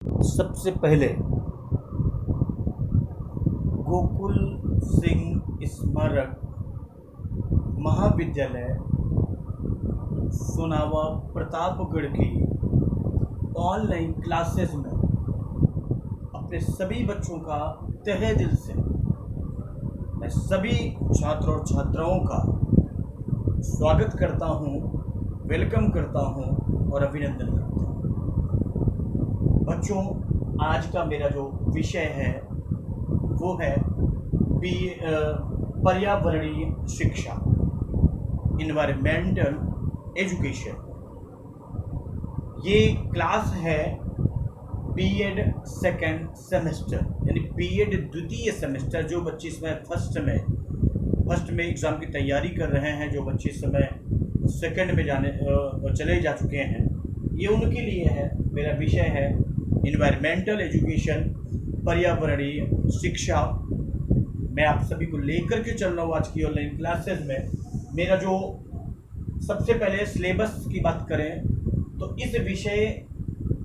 सबसे पहले गोकुल सिंह स्मारक महाविद्यालय सोनावा प्रतापगढ़ की ऑनलाइन क्लासेस में अपने सभी बच्चों का तहे दिल से मैं सभी छात्रों और छात्राओं का स्वागत करता हूं, वेलकम करता हूं और अभिनंदन करता हूं। बच्चों, आज का मेरा जो विषय है वो है पर्यावरणीय शिक्षा, इन्वायरमेंटल एजुकेशन। ये क्लास है बीएड सेकेंड सेमेस्टर, यानी बीएड द्वितीय सेमेस्टर। जो बच्चे इसमें फर्स्ट में एग्ज़ाम की तैयारी कर रहे हैं, जो बच्चे इस समय सेकेंड में चले जा चुके हैं, ये उनके लिए है। मेरा विषय है इन्वायरमेंटल एजुकेशन, पर्यावरणीय शिक्षा। मैं आप सभी को लेकर के चल रहा हूँ आज की ऑनलाइन क्लासेस में। मेरा जो सबसे पहले सिलेबस की बात करें तो इस विषय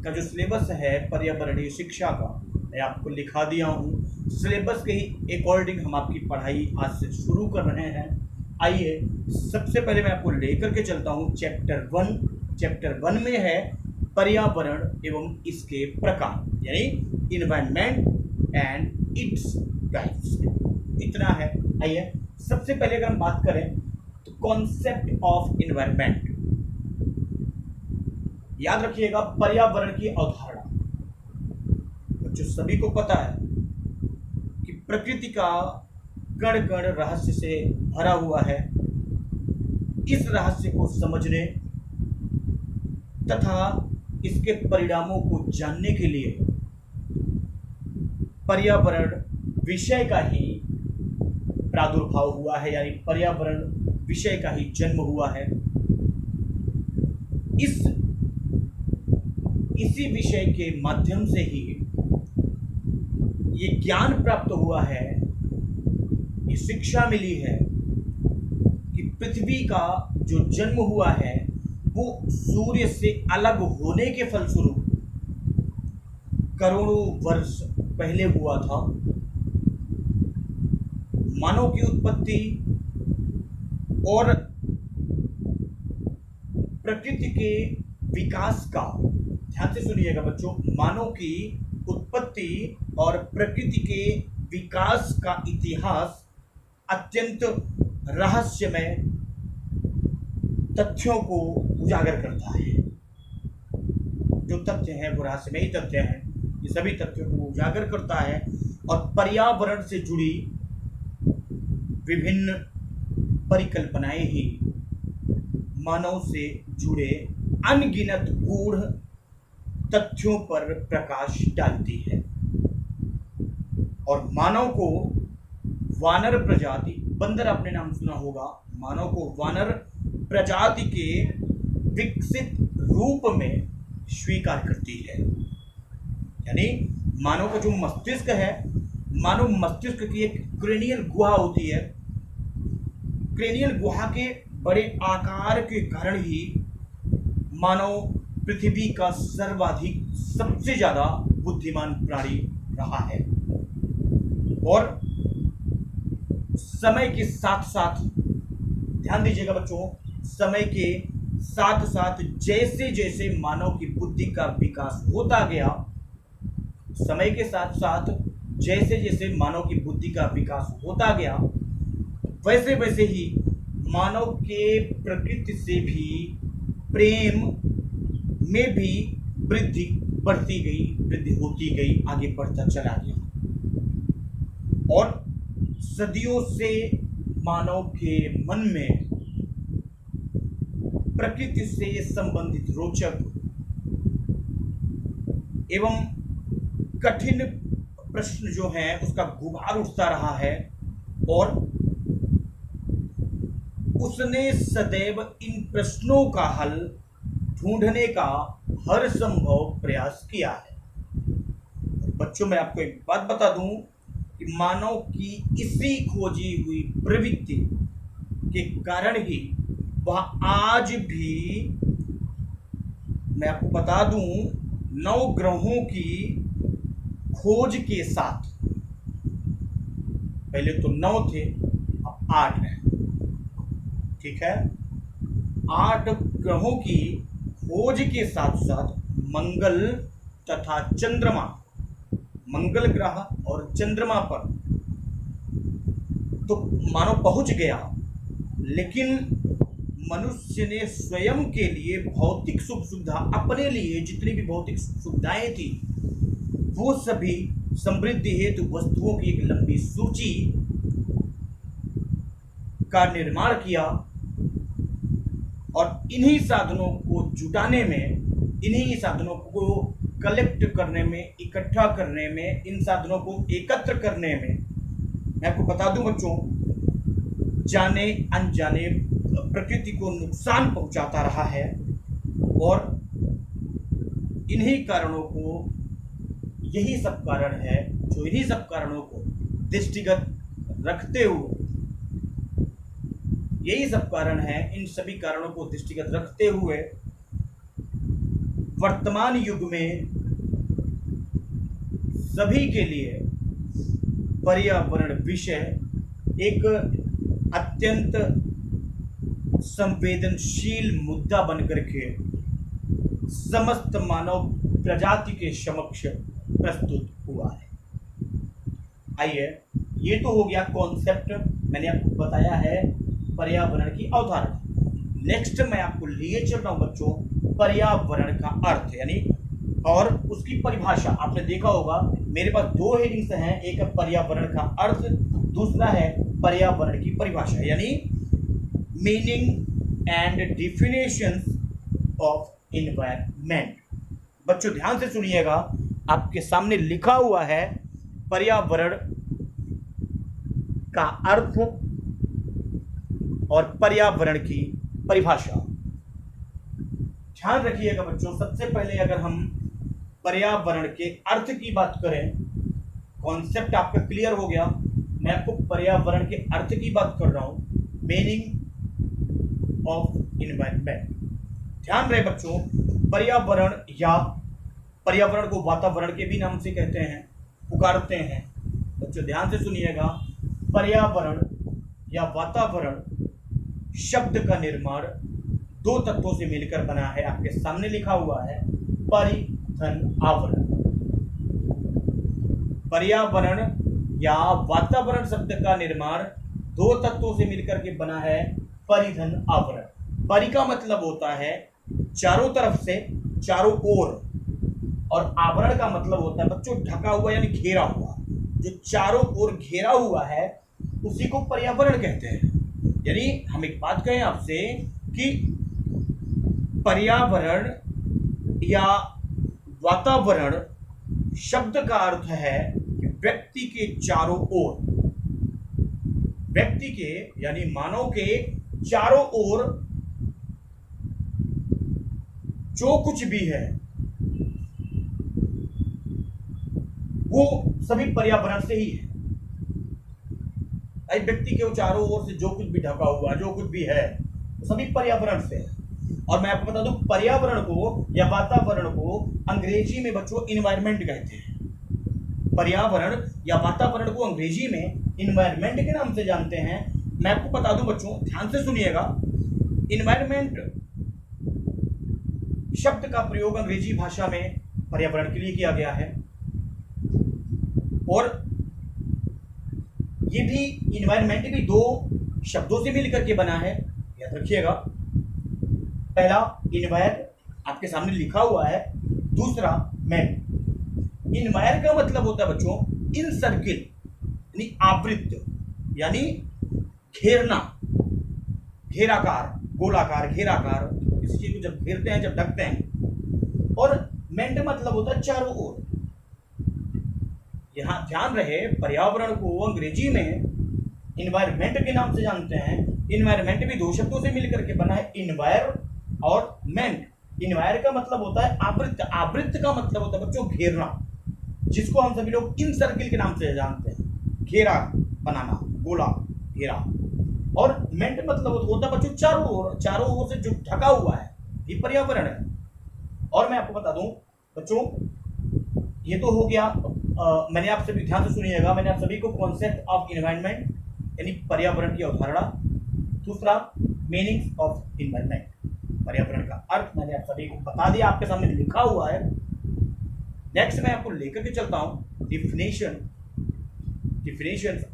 का जो सिलेबस है पर्यावरणीय शिक्षा का, मैं आपको लिखा दिया हूँ। सिलेबस के ही अकॉर्डिंग हम आपकी पढ़ाई आज से शुरू कर रहे हैं। आइए, सबसे पहले मैं आपको लेकर के चलता हूँ चैप्टर 1। चैप्टर 1 में है पर्यावरण एवं इसके प्रकार, यानी इन्वायरमेंट एंड इट्स टाइप्स। इतना है। आइए, सबसे पहले अगर हम बात करें तो कॉन्सेप्ट ऑफ इन्वायरमेंट, याद रखिएगा पर्यावरण की अवधारणा। बच्चों, सभी को पता है कि प्रकृति का कण कण रहस्य से भरा हुआ है। इस रहस्य को समझने तथा इसके परिणामों को जानने के लिए पर्यावरण विषय का ही प्रादुर्भाव हुआ है, यानी पर्यावरण विषय का ही जन्म हुआ है। इसी विषय के माध्यम से ही ये ज्ञान प्राप्त हुआ है, ये शिक्षा मिली है कि पृथ्वी का जो जन्म हुआ है वो सूर्य से अलग होने के फलस्वरूप करोड़ों वर्ष पहले हुआ था। मानव की उत्पत्ति और प्रकृति के विकास का, ध्यान से सुनिएगा बच्चों, मानव की उत्पत्ति और प्रकृति के विकास का इतिहास अत्यंत रहस्यमय तथ्यों को उजागर करता है। जो तथ्य हैं वो रहस्यमयी तथ्य हैं। ये सभी तथ्यों को उजागर करता है और पर्यावरण से जुड़ी विभिन्न परिकल्पनाएं ही मानव से जुड़े अनगिनत गूढ़ तथ्यों पर प्रकाश डालती है और मानव को वानर प्रजाति, बंदर आपने नाम सुना होगा, मानव को वानर प्रजाति के विकसित रूप में स्वीकार करती है। यानी मानव का जो मस्तिष्क है, मानव मस्तिष्क की एक क्रेनियल गुहा होती है। क्रेनियल गुहा के बड़े आकार के कारण ही मानव पृथ्वी का सर्वाधिक, सबसे ज्यादा बुद्धिमान प्राणी रहा है। और समय के साथ साथ, ध्यान दीजिएगा बच्चों, समय के साथ साथ जैसे जैसे मानव की बुद्धि का विकास होता गया, समय के साथ साथ जैसे जैसे मानव की बुद्धि का विकास होता गया, वैसे वैसे ही मानव के प्रकृति से भी प्रेम में भी वृद्धि बढ़ती गई, वृद्धि होती गई, आगे बढ़ता चला गया। और सदियों से मानव के मन में प्रकृति से संबंधित रोचक एवं कठिन प्रश्न जो है उसका गुबार उठता रहा है और उसने सदैव इन प्रश्नों का हल ढूंढने का हर संभव प्रयास किया है। बच्चों, मैं आपको एक बात बता दूं कि मानव की इसी खोजी हुई प्रवृत्ति के कारण ही वह आज भी, मैं आपको बता दूं, 9 ग्रहों की खोज के साथ, पहले तो 9 थे, अब 8 हैं, ठीक है। 8 ग्रहों की खोज के साथ साथ मंगल तथा चंद्रमा, मंगल ग्रह और चंद्रमा पर तो मानव पहुंच गया, लेकिन मनुष्य ने स्वयं के लिए भौतिक सुख सुविधा, अपने लिए जितनी भी भौतिक सुविधाएं थी वो सभी समृद्धि हेतु वस्तुओं की एक लंबी सूची का निर्माण किया, और इन्हीं साधनों को जुटाने में, इन्हीं साधनों को कलेक्ट करने में, इकट्ठा करने में, इन साधनों को एकत्र करने में, मैं आपको बता दूं बच्चों, जाने अनजाने प्रकृति को नुकसान पहुंचाता रहा है, और इन्हीं कारणों को, यही सब कारण है जो इन्हीं सब कारणों को दृष्टिगत रखते हुए, यही सब कारण है, इन सभी कारणों को दृष्टिगत रखते हुए वर्तमान युग में सभी के लिए पर्यावरण विषय एक अत्यंत संवेदनशील मुद्दा बनकर के समस्त मानव प्रजाति के समक्ष प्रस्तुत हुआ है। आइए, ये तो हो गया कॉन्सेप्ट, मैंने आपको बताया है पर्यावरण की अवधारणा। नेक्स्ट मैं आपको लिए चल रहा हूं बच्चों पर्यावरण का अर्थ, यानी और उसकी परिभाषा। आपने देखा होगा मेरे पास 2 हेडिंग्स हैं, एक है पर्यावरण का अर्थ, दूसरा है पर्यावरण की परिभाषा, यानी meaning and definitions of environment. बच्चों ध्यान से सुनिएगा, आपके सामने लिखा हुआ है पर्यावरण का अर्थ और पर्यावरण की परिभाषा। ध्यान रखिएगा बच्चों, सबसे पहले अगर हम पर्यावरण के अर्थ की बात करें, कॉन्सेप्ट आपका क्लियर हो गया, मैं आपको पर्यावरण के अर्थ की बात कर रहा हूं, मीनिंग ऑफ एनवायरनमेंट। ध्यान रहे बच्चों, पर्यावरण या पर्यावरण को वातावरण के भी नाम से कहते हैं, पुकारते हैं। बच्चों ध्यान से सुनिएगा, पर्यावरण या वातावरण शब्द का निर्माण 2 तत्वों से मिलकर बना है। आपके सामने लिखा हुआ है परिधन आवरण। पर्यावरण या वातावरण शब्द का निर्माण 2 तत्वों से मिलकर के बना है, परिधन आवरण। परि का मतलब होता है चारों तरफ से, चारों ओर, और आवरण का मतलब होता है बच्चों ढका हुआ यानी घेरा हुआ। जो चारों ओर घेरा हुआ है उसी को पर्यावरण कहते हैं। यानी हम एक बात कहें आपसे कि पर्यावरण या वातावरण शब्द का अर्थ है व्यक्ति के चारों ओर, व्यक्ति के यानी मानव के चारों ओर जो कुछ भी है वो सभी पर्यावरण से ही है। व्यक्ति के चारों ओर से जो कुछ भी ढका हुआ, जो कुछ भी है, वो सभी पर्यावरण से है। और मैं आपको बता दूं, पर्यावरण को या वातावरण को अंग्रेजी में बच्चों एनवायरनमेंट कहते हैं। पर्यावरण या वातावरण को अंग्रेजी में एनवायरनमेंट के नाम से जानते हैं। मैं आपको बता दूं बच्चों, ध्यान से सुनिएगा, एनवायरनमेंट शब्द का प्रयोग अंग्रेजी भाषा में पर्यावरण के लिए किया गया है, और ये भी इन्वायरमेंट भी 2 शब्दों से मिलकर के बना है, याद रखिएगा। पहला इन्वायर आपके सामने लिखा हुआ है, दूसरा मैन। इन्वायर का मतलब होता है बच्चों इन सर्किल, यानी आवृत्त, यानी घेरना, घेराकार, गोलाकार, घेराकार, किसी चीज को जब घेरते हैं, जब ढकते हैं। और मेंट मतलब होता है चारों ओर। यहां ध्यान रहे, पर्यावरण को अंग्रेजी में इन्वायरमेंट के नाम से जानते हैं। इन्वायरमेंट भी 2 शब्दों से मिलकर के बना है, इन्वायर और मेंट। इन्वायर का मतलब होता है आवृत्त, आवृत्त का मतलब होता है बच्चों घेरना, जिसको हम सभी लोग इन सर्किल के नाम से जानते हैं, घेरा बनाना, गोला घेरा। और मेंट मतलब होता है बच्चों चारों ओर, चारों ओर से जो ढका हुआ है, ये पर्यावरण है। और मैं आपको बता दूं, बच्चों ये तो हो गया। मैंने आप सभी ध्यान से सुनिएगा, मैंने आप सभी को कॉन्सेप्ट ऑफ इन्वायरमेंट यानी पर्यावरण की अवधारणा, दूसरा मीनिंग्स ऑफ इन्वायरमेंट, पर्यावरण का अर्थ मैंने आप सभी को बता दिया, आपके सामने लिखा हुआ है। नेक्स्ट मैं आपको लेकर के चलता हूं डिफिनेशन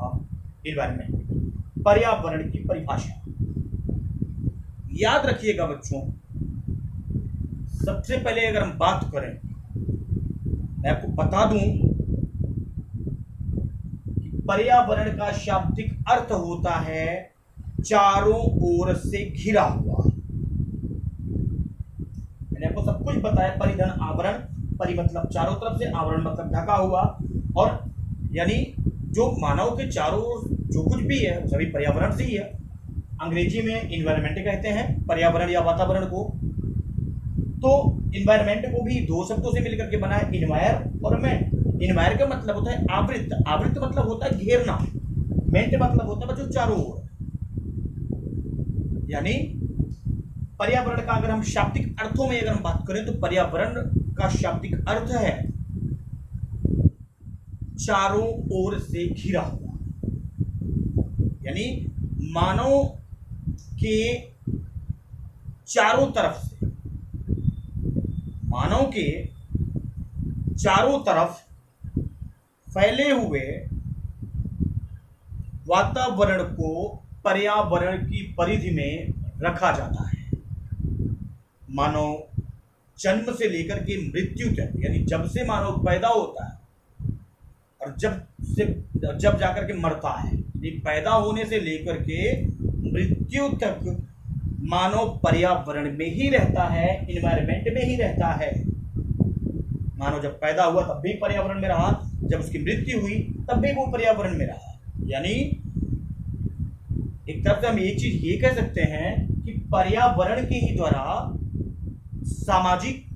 ऑफ इन्वायरमेंट, पर्यावरण की परिभाषा। याद रखिएगा बच्चों, सबसे पहले अगर हम बात करें, मैं आपको बता दूं कि पर्यावरण का शाब्दिक अर्थ होता है चारों ओर से घिरा हुआ। मैंने आपको सब कुछ बताया, परिधन, आवरण, परि मतलब चारों तरफ से, आवरण मतलब ढका हुआ, और यानी जो मानव के चारों ओर जो कुछ भी है सभी पर्यावरण से ही है। अंग्रेजी में इन्वायरमेंट कहते हैं पर्यावरण या वातावरण को। तो इन्वायरमेंट को भी दो शब्दों से मिलकर के बना है, इन्वायर और मेंट। इन्वायर का मतलब होता है आवृत, आवृत मतलब होता है घेरना, मेंट मतलब होता है बच्चों चारों ओर। यानी पर्यावरण का अगर हम शाब्दिक अर्थों में अगर हम बात करें तो पर्यावरण का शाब्दिक अर्थ है चारों ओर से घिरा हुआ, यानी मानव के चारों तरफ से, मानव के चारों तरफ फैले हुए वातावरण को पर्यावरण की परिधि में रखा जाता है। मानव जन्म से लेकर के मृत्यु तक, यानी जब से मानव पैदा होता है और जब जाकर के मरता है, यानी पैदा होने से लेकर के मृत्यु तक मानव पर्यावरण में ही रहता है, इन्वायरमेंट में ही रहता है। मानव जब पैदा हुआ तब भी पर्यावरण में रहा, जब उसकी मृत्यु हुई तब भी वो पर्यावरण में रहा। यानी एक तरफ से हम एक चीज ये कह सकते हैं कि पर्यावरण के ही द्वारा सामाजिक,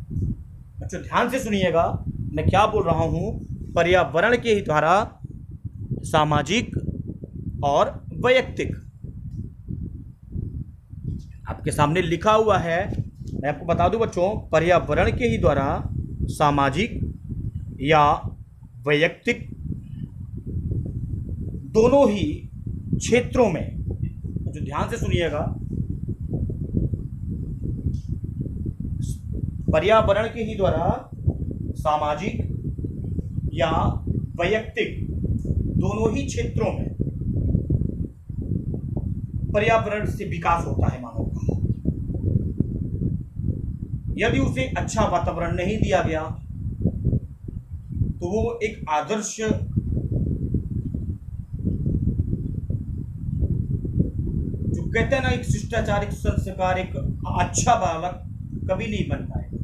बच्चों ध्यान से सुनिएगा मैं क्या बोल रहा हूं, पर्यावरण के ही द्वारा सामाजिक और वैयक्तिक, आपके सामने लिखा हुआ है, मैं आपको बता दूं बच्चों, पर्यावरण के ही द्वारा सामाजिक या वैयक्तिक दोनों ही क्षेत्रों में, जो ध्यान से सुनिएगा, पर्यावरण के ही द्वारा सामाजिक या वैयक्तिक दोनों ही क्षेत्रों में पर्यावरण से विकास होता है मानव का। यदि उसे अच्छा वातावरण नहीं दिया गया तो वो एक आदर्श, जो कहते हैं ना, एक शिष्टाचार, एक संस्कार, एक अच्छा बालक कभी नहीं बन पाएगा।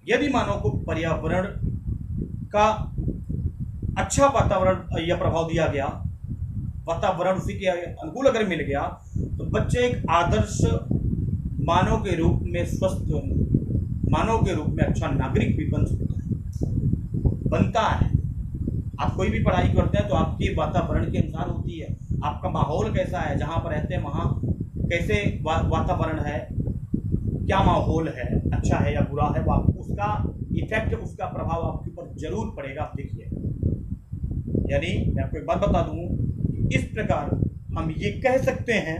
यदि मानव को पर्यावरण का अच्छा वातावरण या प्रभाव दिया गया, वातावरण उसी के अनुकूल अगर मिल गया, तो बच्चे एक आदर्श मानव के रूप में, स्वस्थ मानव के रूप में अच्छा नागरिक भी बन सकता है, बनता है। आप कोई भी पढ़ाई करते हैं तो आपके वातावरण के अनुसार होती है। आपका माहौल कैसा है, जहाँ पर रहते हैं वहाँ कैसे वातावरण है, क्या माहौल है, अच्छा है या बुरा है, वो आपको उसका इफेक्ट, उसका प्रभाव आपके ऊपर जरूर पड़ेगा। आप देखिए, यानी मैं आपको एक बात बता दूं, इस प्रकार हम ये कह सकते हैं,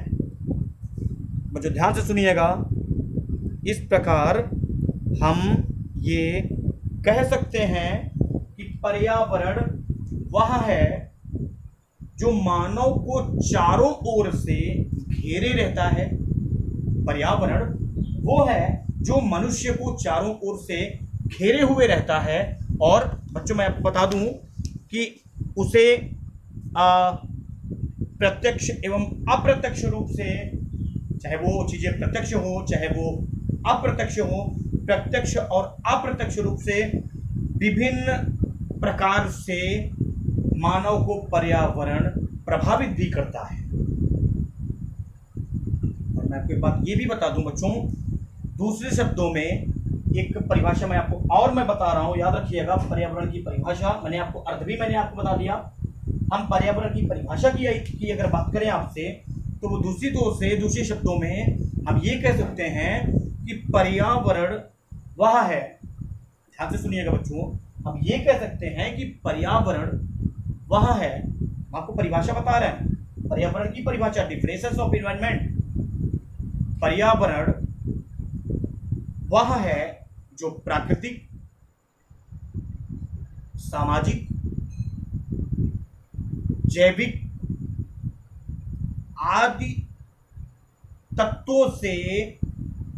मुझे ध्यान से सुनिएगा, इस प्रकार हम ये कह सकते हैं कि पर्यावरण वह है जो मानव को चारों ओर से घेरे रहता है। पर्यावरण वो है जो मनुष्य को चारों ओर से घेरे हुए रहता है। और बच्चों मैं आपको बता दूं कि उसे प्रत्यक्ष एवं अप्रत्यक्ष रूप से, चाहे वो चीजें प्रत्यक्ष हो चाहे वो अप्रत्यक्ष हो, प्रत्यक्ष और अप्रत्यक्ष रूप से विभिन्न प्रकार से मानव को पर्यावरण प्रभावित भी करता है। और मैं आपको एक बात ये भी बता दूं बच्चों, दूसरे शब्दों में एक परिभाषा मैं आपको और मैं बता रहा हूं, याद रखिएगा, पर्यावरण की परिभाषा मैंने आपको, अर्थ भी मैंने आपको बता दिया। हम पर्यावरण की परिभाषा की अगर बात करें आपसे, तो वो दूसरे शब्दों में हम ये कह सकते हैं कि पर्यावरण वह है, ध्यान से सुनिएगा बच्चों, हम ये कह सकते हैं कि पर्यावरण वह है, हम आपको परिभाषा बता रहे हैं, पर्यावरण की परिभाषा, डिफरेंसेस ऑफ एनवायरनमेंट। पर्यावरण वह है जो प्राकृतिक, सामाजिक, जैविक आदि तत्वों से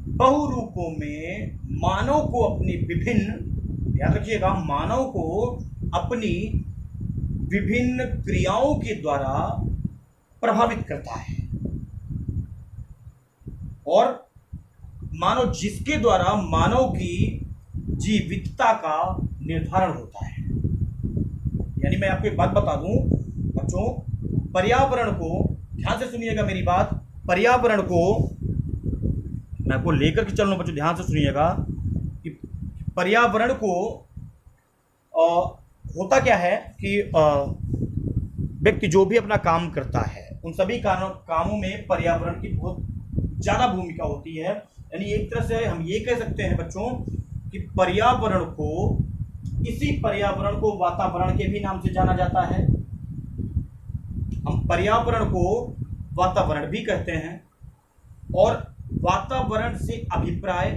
बहुरूपों में मानव को अपनी विभिन्न, याद रखिएगा, मानव को अपनी विभिन्न क्रियाओं के द्वारा प्रभावित करता है, और मानव जिसके द्वारा मानव की जीवितता का निर्धारण होता है। यानी मैं आपको एक बात बता दूं बच्चों, पर्यावरण को, ध्यान से सुनिएगा मेरी बात, पर्यावरण को मैं आपको लेकर के चल रहा हूं बच्चों, ध्यान से सुनिएगा कि पर्यावरण को होता क्या है कि व्यक्ति जो भी अपना काम करता है उन सभी कामों में पर्यावरण की बहुत ज़्यादा भूमिका होती है। यानी एक तरह से हम ये कह सकते हैं बच्चों कि पर्यावरण को, इसी पर्यावरण को वातावरण के भी नाम से जाना जाता है। हम पर्यावरण को वातावरण भी कहते हैं, और वातावरण से अभिप्राय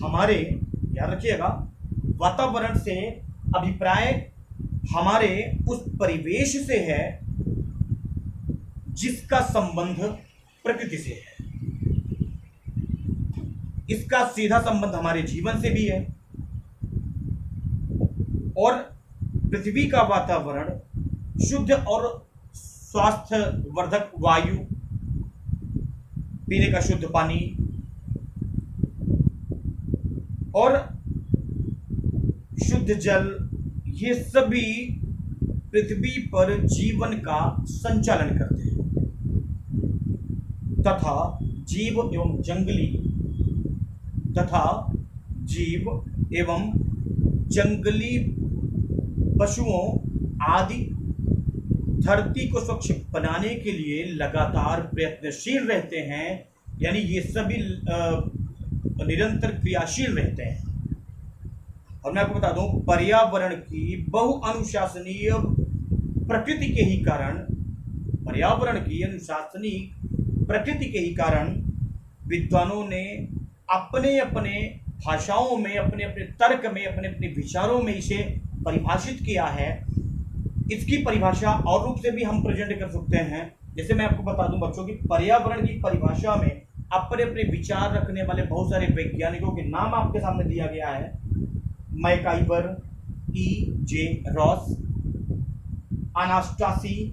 हमारे, याद रखिएगा, वातावरण से अभिप्राय हमारे उस परिवेश से है जिसका संबंध प्रकृति से है। इसका सीधा संबंध हमारे जीवन से भी है, और पृथ्वी का वातावरण शुद्ध और स्वास्थ्यवर्धक वायु, पीने का शुद्ध पानी और शुद्ध जल, ये सभी पृथ्वी पर जीवन का संचालन करते हैं, तथा जीव एवं जंगली पशुओं आदि धरती को स्वच्छ बनाने के लिए लगातार प्रयत्नशील रहते हैं। यानी ये सभी निरंतर क्रियाशील रहते हैं। और मैं आपको बता दूं, पर्यावरण की बहुअनुशासनीय प्रकृति के ही कारण, पर्यावरण की अनुशासनिक प्रकृति के ही कारण विद्वानों ने अपने अपने भाषाओं में, अपने अपने तर्क में, अपने अपने विचारों में इसे परिभाषित किया है। इसकी परिभाषा और रूप से भी हम प्रेजेंट कर सकते हैं। जैसे मैं आपको बता दूं बच्चों की, पर्यावरण की परिभाषा में अपने अपने विचार रखने वाले बहुत सारे वैज्ञानिकों के नाम आपके सामने दिया गया है। MacIver, E.J. Ross, Anastasi,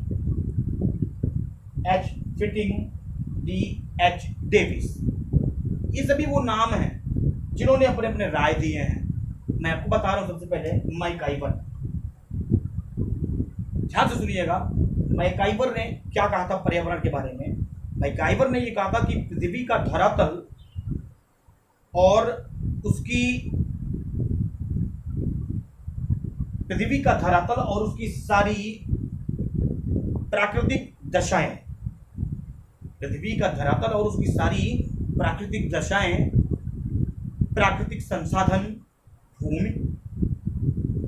H. Fitting, D.H. Davis, ये सभी वो नाम हैं जिन्होंने अपने अपने राय दिए हैं। मैं आपको बता रहा हूं सबसे पहले मैकाइवर, ध्यान से सुनिएगा। मैकाइवर ने क्या कहा था पर्यावरण के बारे में? मैकाइवर ने ये कहा था कि पृथ्वी का धरातल और उसकी सारी प्राकृतिक दशाएं, पृथ्वी का धरातल और उसकी सारी प्राकृतिक दशाएं, प्राकृतिक संसाधन, भूमि,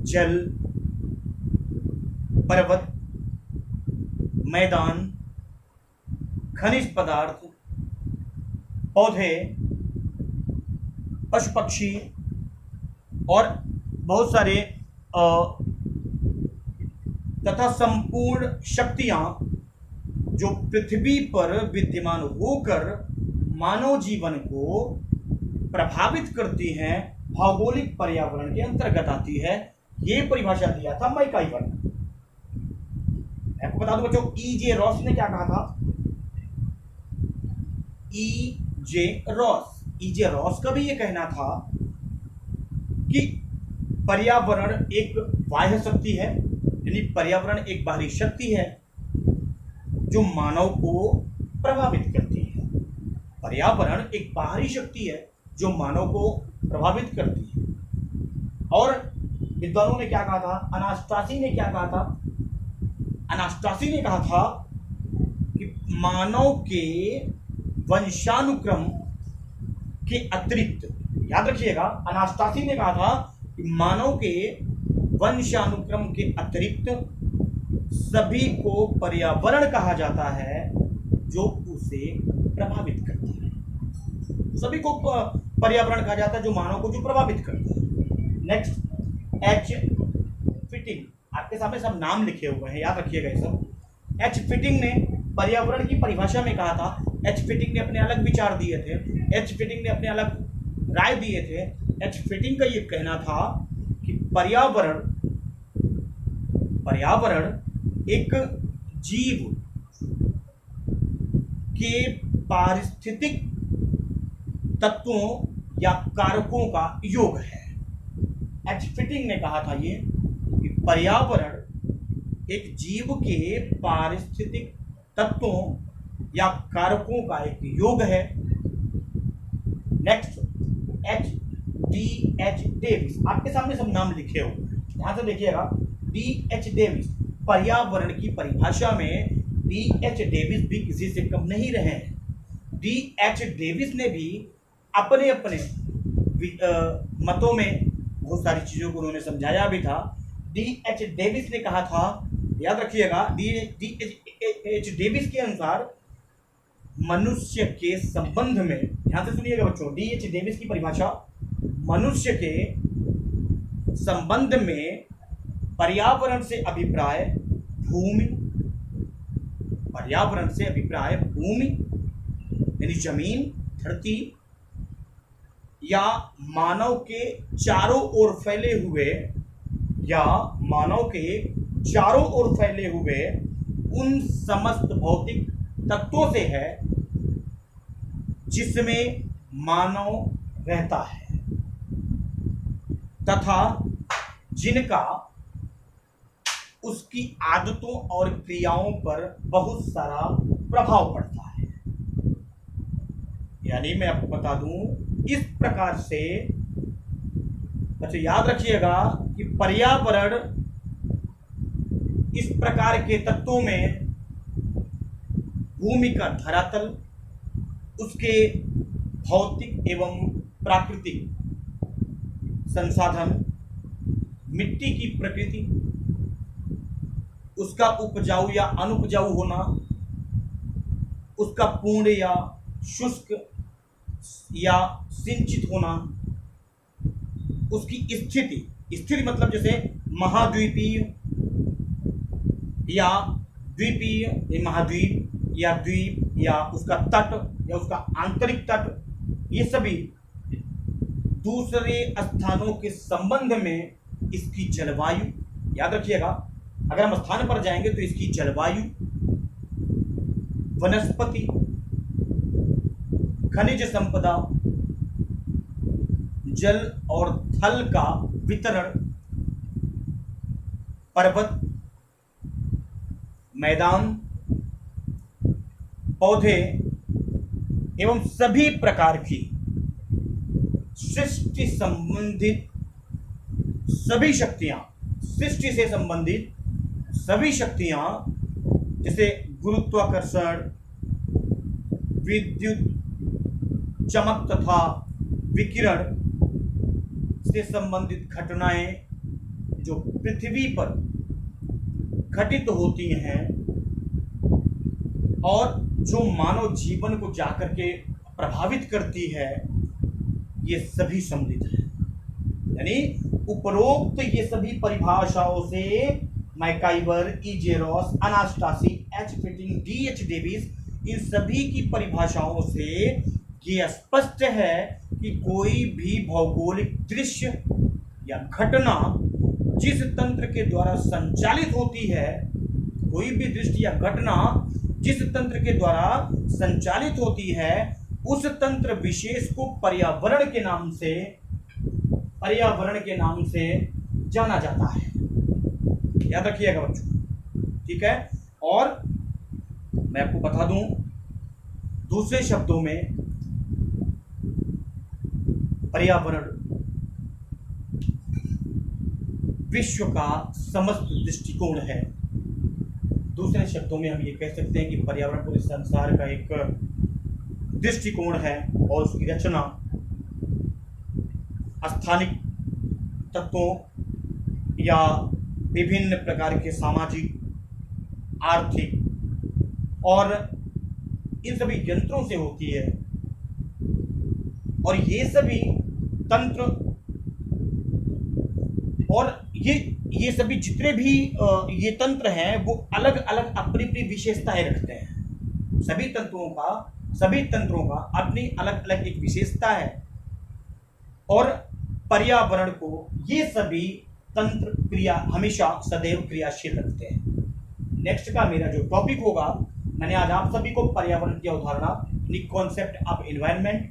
जल, पर्वत, मैदान, खनिज पदार्थ, पौधे, पशु पक्षी और बहुत सारे तथा संपूर्ण शक्तियां जो पृथ्वी पर विद्यमान होकर मानव जीवन को प्रभावित करती हैं, भौगोलिक पर्यावरण के अंतर्गत आती है। ये परिभाषा दिया था मैकाइवर ने। आपको बता दूं बच्चों, E.J. रॉस ने क्या कहा था? E.J. रॉस का भी ये कहना था कि पर्यावरण एक बाह्य शक्ति है, यानी पर्यावरण एक बाहरी शक्ति है जो मानव को प्रभावित करती है। पर्यावरण एक बाहरी शक्ति है जो मानव को प्रभावित करती है। और विद्वानों ने क्या कहा था? अनास्टासी ने क्या कहा था? अनास्टासी ने कहा था कि मानव के वंशानुक्रम के अतिरिक्त, याद रखिएगा, अनास्टासी ने कहा था कि मानव के वंशानुक्रम के अतिरिक्त सभी को पर्यावरण कहा जाता है जो उसे प्रभावित करता है। सभी को पर्यावरण कहा जाता है जो मानव को जो प्रभावित करता है। नेक्स्ट, एच फिटिंग, आपके सामने सब नाम लिखे हुए हैं, याद रखिएगा ये सब। एच फिटिंग ने पर्यावरण की परिभाषा में कहा था, एच फिटिंग ने अपने अलग विचार दिए थे, एच फिटिंग ने अपने अलग राय दिए थे। एच फिटिंग का ये कहना था कि पर्यावरण एक जीव के पारिस्थितिक तत्वों या कारकों का योग है। एच फिटिंग ने कहा था ये कि पर्यावरण एक जीव के पारिस्थितिक तत्वों या कारकों का एक योग है। नेक्स्ट, एच डेविस, आपके सामने सब नाम लिखे हुए हैं, ध्यान से देखिएगा। एच डेविस, पर्यावरण की परिभाषा में एच डेविस भी किसी से कम नहीं रहे हैं। एच डेविस ने भी अपने अपने मतों में बहुत सारी चीजों को उन्होंने समझाया भी था। एच डेविस ने कहा था, याद रखिएगा, एच डेविस के अनुसार मनुष्य के संबंध में, ध्यान से सुनिएगा बच्चों, एच डेविस की परिभाषा, मनुष्य के संबंध में पर्यावरण से अभिप्राय भूमि यानी जमीन, धरती या मानव के चारों ओर फैले हुए उन समस्त भौतिक तत्वों से है जिसमें मानव रहता है तथा जिनका उसकी आदतों और क्रियाओं पर बहुत सारा प्रभाव पड़ता है। यानी मैं आपको बता दूं, इस प्रकार से अच्छा याद रखिएगा कि पर्यावरण इस प्रकार के तत्वों में भूमि का धरातल, उसके भौतिक एवं प्राकृतिक संसाधन, मिट्टी की प्रकृति, उसका उपजाऊ या अनुपजाऊ होना, उसका पूर्ण या शुष्क या सिंचित होना, उसकी स्थिति मतलब जैसे महाद्वीपीय या द्वीपीय, महाद्वीप या द्वीप या उसका तट या उसका आंतरिक तट, ये सभी दूसरे स्थानों के संबंध में इसकी जलवायु, याद रखिएगा, अगर हम स्थान पर जाएंगे तो इसकी जलवायु, वनस्पति, खनिज संपदा, जल और थल का वितरण, पर्वत, मैदान, पौधे एवं सभी प्रकार की सृष्टि संबंधित सभी शक्तियां, सृष्टि से संबंधित सभी शक्तियां जैसे गुरुत्वाकर्षण, विद्युत चमक तथा विकिरण से संबंधित घटनाएं जो पृथ्वी पर घटित होती हैं और जो मानव जीवन को जाकर के प्रभावित करती है, ये सभी सम्मिलित है। यानी उपरोक्त ये सभी परिभाषाओं से MacIver, E J Ross, Anastasi, H Fitting, H Davis, इन सभी की परिभाषाओं से ये स्पष्ट है कि कोई भी भौगोलिक दृश्य या घटना जिस तंत्र के द्वारा संचालित होती है, कोई भी दृश्य या घटना जिस तंत्र के द्वारा संचालित होती है, उस तंत्र विशेष को पर्यावरण के नाम से जाना जाता है। याद रखिएगा बच्चों, ठीक है। और मैं आपको बता दूं, दूसरे शब्दों में पर्यावरण विश्व का समस्त दृष्टिकोण है। दूसरे शब्दों में हम ये कह सकते हैं कि पर्यावरण पूरे संसार का एक दृष्टिकोण है और उसकी रचना स्थानिक तत्वों या विभिन्न प्रकार के सामाजिक, आर्थिक और इन सभी यंत्रों से होती है। और ये सभी तंत्र और ये सभी जितने भी ये तंत्र हैं वो अलग अलग अपनी अपनी विशेषताएं रखते हैं। सभी तंत्रों का अपनी अलग अलग एक विशेषता है और पर्यावरण को ये सभी तंत्र क्रिया हमेशा सदैव क्रियाशील रखते हैं। नेक्स्ट का मेरा जो टॉपिक होगा, मैंने आज आप सभी को पर्यावरण की अवधारणा, कॉन्सेप्ट ऑफ एनवायरनमेंट,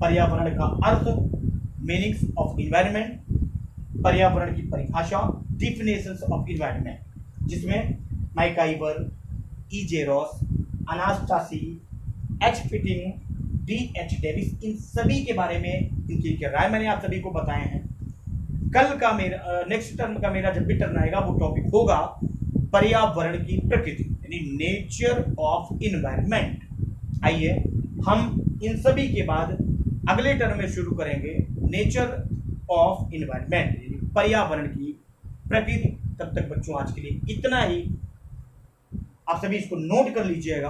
पर्यावरण का अर्थ, मीनिंग्स ऑफ एनवायरनमेंट, पर्यावरण की परिभाषा, डिफिनेशंस ऑफ एनवायरनमेंट, जिसमें MacIver, E J Ross, Anastasi, H Fitting, D H Davis, इन सभी के बारे में इनकी राय मैंने आप सभी को बताए हैं। कल का मेरा नेक्स्ट टर्म का मेरा जब भी टर्न आएगा वो टॉपिक होगा पर्यावरण की प्रकृति, यानी नेचर ऑफ एनवायरनमेंट। आइए हम इन सभी के बाद अगले टर्म में शुरू करेंगे नेचर ऑफ एनवायरनमेंट, यानी पर्यावरण की प्रकृति। तब तक बच्चों आज के लिए इतना ही, आप सभी इसको नोट कर लीजिएगा।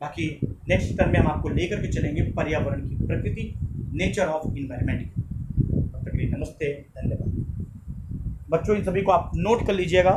बाकी नेक्स्ट टर्म में हम आपको लेकर के चलेंगे पर्यावरण की प्रकृति, नेचर ऑफ एनवायरनमेंट। तब तक के लिए नमस्ते, धन्यवाद। बच्चों इन सभी को आप नोट कर लीजिएगा।